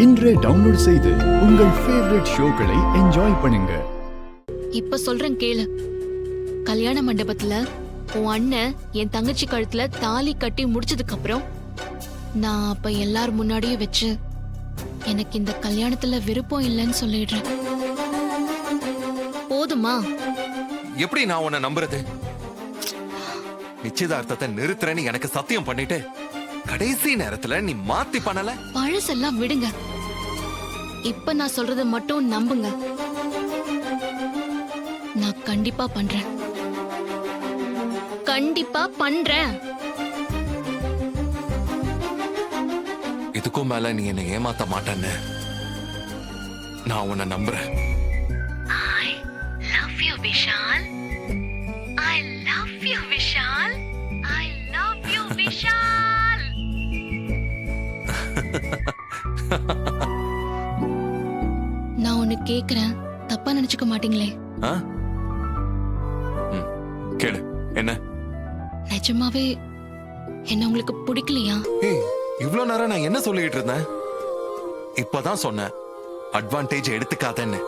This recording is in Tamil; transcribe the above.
இன்றே டவுன்லோட் செய்து உங்கள் ஃபேவரட் ஷோக்களை என்ஜாய் பண்ணுங்க. இப்ப சொல்றேன் கேளு. கல்யாண மண்டபத்துல உன் அண்ணன் என் தங்கச்சி கழுத்துல தாலி கட்டி முடிச்சதுக்கு அப்புறம் நான் அப்ப எல்லார் முன்னாடியும் வச்சு எனக்கு இந்த கல்யாணத்துல விருப்பம் இல்லைன்னு சொல்லிடுறேன். போதுமா? எப்படி நான் உன்னை நம்புறது? நிச்சயதார்த்தத்தை நிறுத்துறேன்னு எனக்கு சத்தியம் பண்ணிட்டு கடைசி நேரத்துல நீ மாத்தி பண்ணல. பழசெல்லாம் விடுங்க. இப்ப நான் சொல்றத மட்டும் நம்புங்க. நான் கண்டிப்பா பண்றேன். கண்டிப்பா பண்றேன். இதுக்கும் மேல நீ என்னை ஏமாத்த மாட்டேன்னு நான் உன்னை நம்புறேன். I love you, Vishal. I love you, Vishal. I love you, Vishal. நான் ஒன்னு கேக்குறேன், தப்பா நினைச்சுக்க மாட்டீங்களே? கேளு. என்ன? நிஜமாவே என்ன உங்களுக்கு பிடிக்கலையா? ஏய், இவ்வளவு நேரம் நான் என்ன சொல்லிட்டு இருந்தேன்? இப்பதான் சொன்னேன் அட்வான்டேஜ் எடுத்துக்காதேன்னு.